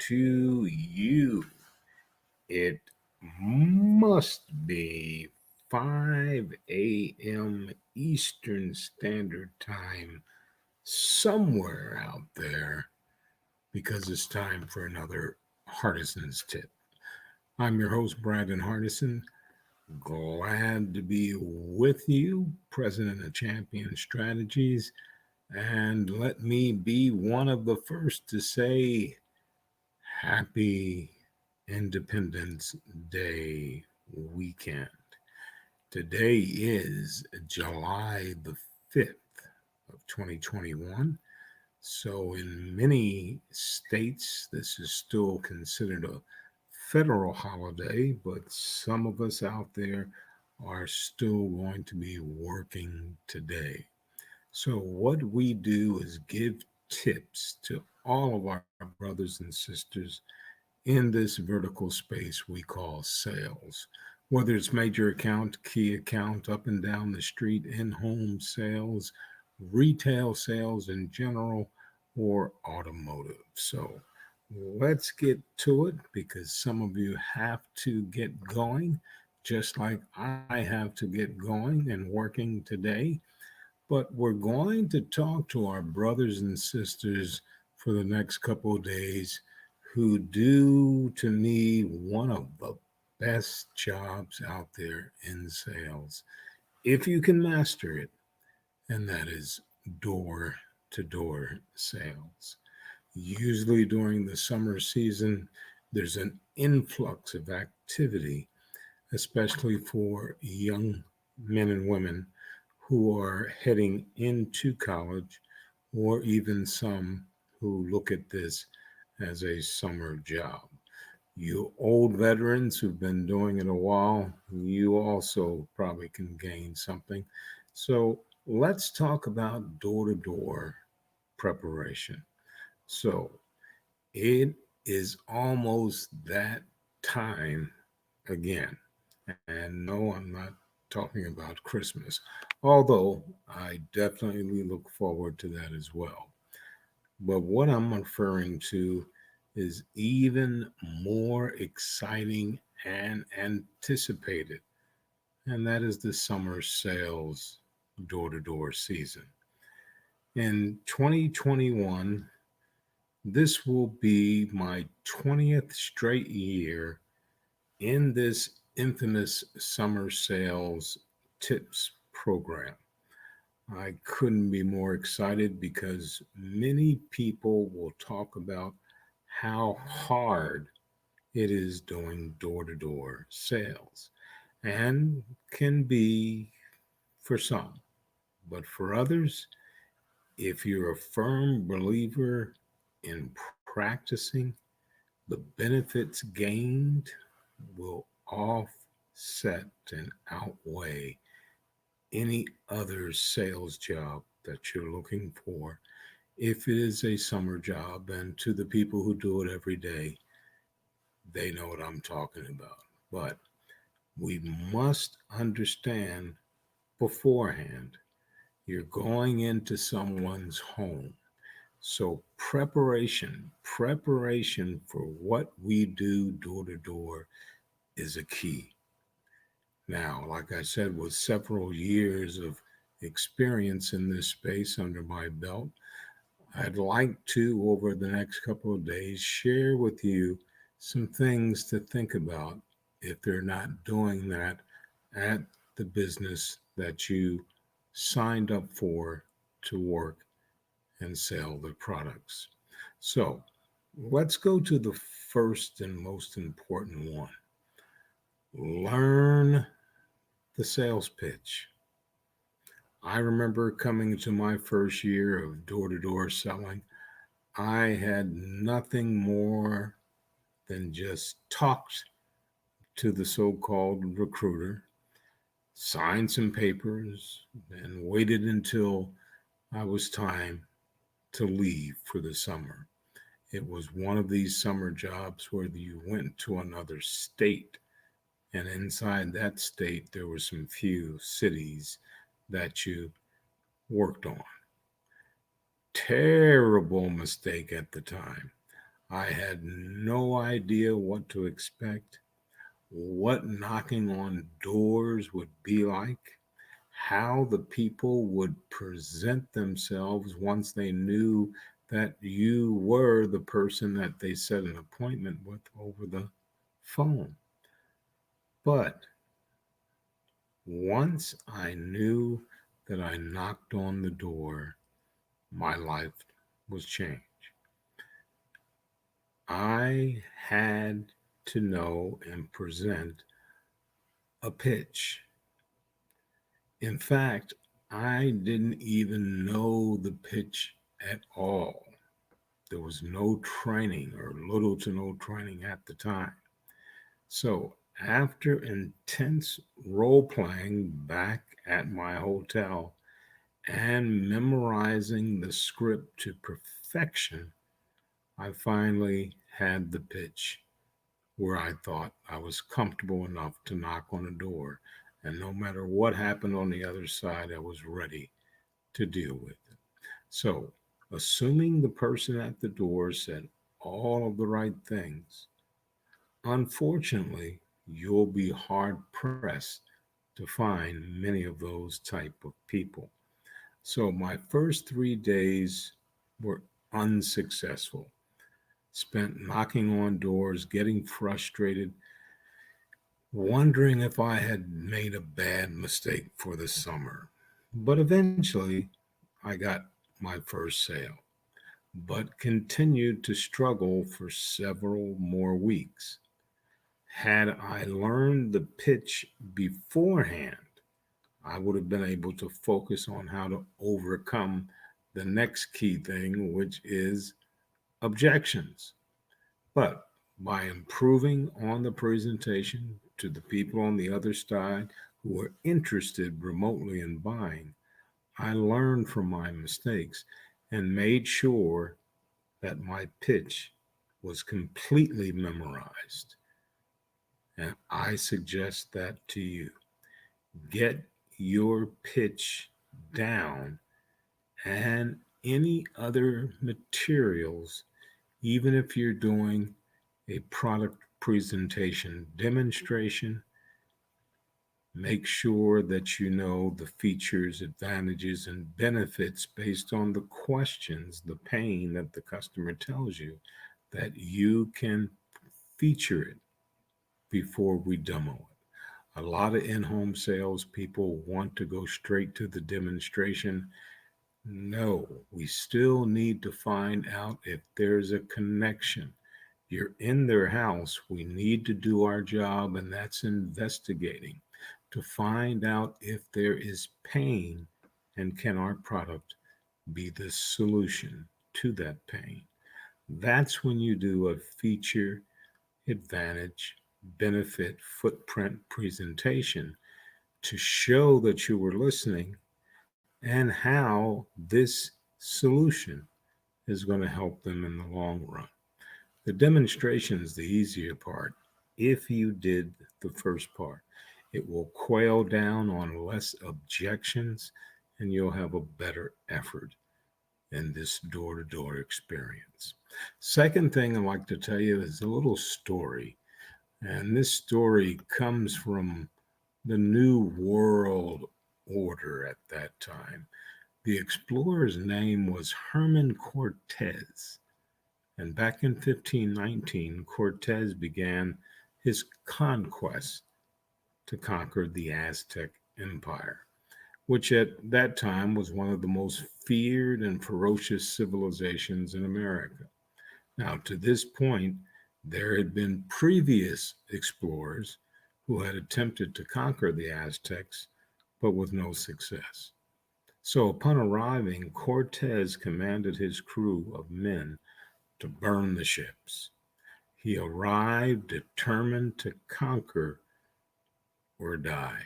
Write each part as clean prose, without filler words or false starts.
to you. It must be 5 a.m. Eastern Standard Time somewhere out there because it's time for another Hardison'S tip. I'm your host, Brandon Hardison. Glad to be with you, President of Champion Strategies. And let me be one of the first to say Happy Independence Day weekend. Today is July the 5th of 2021. So, in many states, this is still considered a federal holiday, but some of us out there are still going to be working today. So, what we do is give tips to all of our brothers and sisters in this vertical space we call sales. Whether it's major account, key account, up and down the street, in home sales, retail sales in general, or automotive. So, let's get to it because some of you have to get going, just like I have to get going and working today. But we're going to talk to our brothers and sisters for the next couple of days who do, to me, one of the best jobs out there in sales, if you can master it, and that is door to door sales. Usually during the summer season, there's an influx of activity, especially for young men and women who are heading into college, or even some who look at this as a summer job. You old veterans who've been doing it a while, you also probably can gain something. So let's talk about door to door preparation. So it is almost that time again. And no, I'm not talking about Christmas, although I definitely look forward to that as well. But what I'm referring to is even more exciting and anticipated, and that is the summer sales door to door season. In 2021, this will be my 20th straight year in this infamous summer sales tips program. I couldn't be more excited because many people will talk about how hard it is doing door to door sales and can be for some. But for others, if you're a firm believer in practicing, the benefits gained will offset and outweigh any other sales job that you're looking for if it is a summer job. And to the people who do it every day, they know what I'm talking about. But we must understand beforehand you're going into someone's home. So preparation for what we do door to door is a key. Now, like I said, with several years of experience in this space under my belt, I'd like to, over the next couple of days, share with you some things to think about if they're not doing that at the business that you signed up for to work and sell their products. So let's go to the first and most important one: learn the sales pitch. I remember coming to my first year of door to door selling. I had nothing more than just talked to the so called recruiter, signed some papers, and waited until I was time to leave for the summer. It was one of these summer jobs where you went to another state, and inside that state, there were some few cities that you worked on. Terrible mistake at the time. I had no idea what to expect, what knocking on doors would be like, how the people would present themselves once they knew that you were the person that they set an appointment with over the phone. But once I knew that I knocked on the door, my life was changed. I had to know and present a pitch. In fact, I didn't even know the pitch at all. There was no training or little to no training at the time. So, after intense role playing back at my hotel and memorizing the script to perfection, I finally had the pitch where I thought I was comfortable enough to knock on a door. And no matter what happened on the other side, I was ready to deal with it. So, assuming the person at the door said all of the right things, unfortunately, you'll be hard pressed to find many of those type of people. So, my first 3 days were unsuccessful. Spent knocking on doors, getting frustrated, wondering if I had made a bad mistake for the summer. But eventually, I got my first sale, but continued to struggle for several more weeks. Had I learned the pitch beforehand, I would have been able to focus on how to overcome the next key thing, which is objections. But by improving on the presentation to the people on the other side who were interested remotely in buying, I learned from my mistakes and made sure that my pitch was completely memorized. And I suggest that to you. Get your pitch down and any other materials, even if you're doing a product presentation demonstration. Make sure that you know the features, advantages, and benefits based on the questions, the pain that the customer tells you, that you can feature it before we demo it. A lot of in home sales people want to go straight to the demonstration. No, we still need to find out if there's a connection. You're in their house. We need to do our job, and that's investigating to find out if there is pain and can our product be the solution to that pain. That's when you do a feature, advantage, benefit, footprint presentation to show that you were listening and how this solution is going to help them in the long run. The demonstration is the easier part. If you did the first part, it will quail down on less objections and you'll have a better effort in this door to door experience. Second thing I'd like to tell you is a little story. And this story comes from the New World Order at that time. The explorer's name was Herman Cortez. And back in 1519, Cortez began his conquest to conquer the Aztec Empire, which at that time was one of the most feared and ferocious civilizations in America. Now, to this point, there had been previous explorers who had attempted to conquer the Aztecs, but with no success. So, upon arriving, Cortez commanded his crew of men to burn the ships. He arrived determined to conquer or die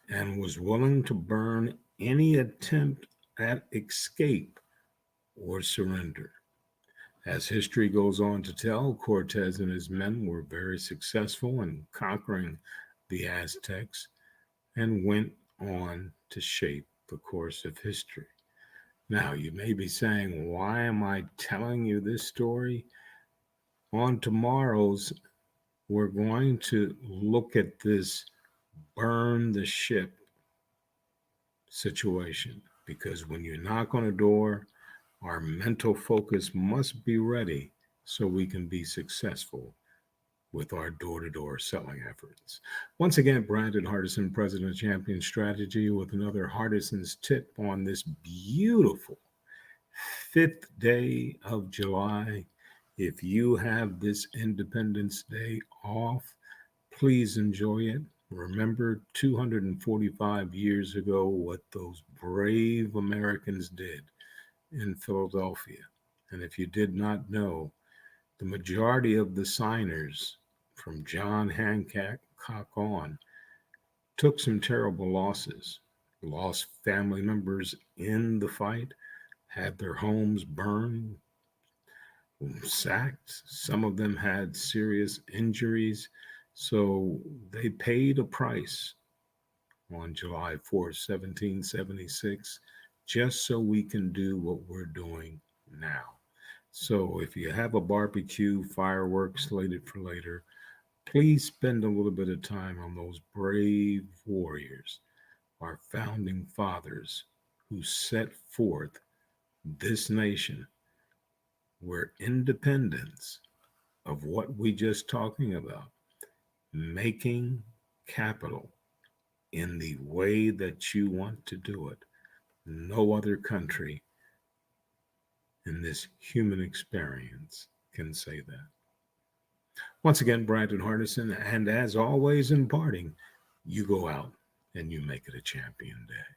and was willing to burn any attempt at escape or surrender. As history goes on to tell, Cortez and his men were very successful in conquering the Aztecs and went on to shape the course of history. Now, you may be saying, why am I telling you this story? On tomorrow's, we're going to look at this burn the ship situation, because when you knock on a door, our mental focus must be ready so we can be successful with our door to door selling efforts. Once again, Brandon Hardison, President of Champion Strategy, with another Hardison's tip on this beautiful 5th day of July. If you have this Independence Day off, please enjoy it. Remember 245 years ago what those brave Americans did in Philadelphia. And if you did not know, the majority of the signers from John Hancock on took some terrible losses, lost family members in the fight, had their homes burned, sacked. Some of them had serious injuries. So they paid a price on July 4th, 1776, just so we can do what we're doing now. So if you have a barbecue, fireworks slated for later, please spend a little bit of time on those brave warriors, our founding fathers who set forth this nation where independence of what we just talking about, making capital in the way that you want to do it. No other country in this human experience can say that. Once again, Brandon Hardison, and as always in parting, you go out and you make it a champion day.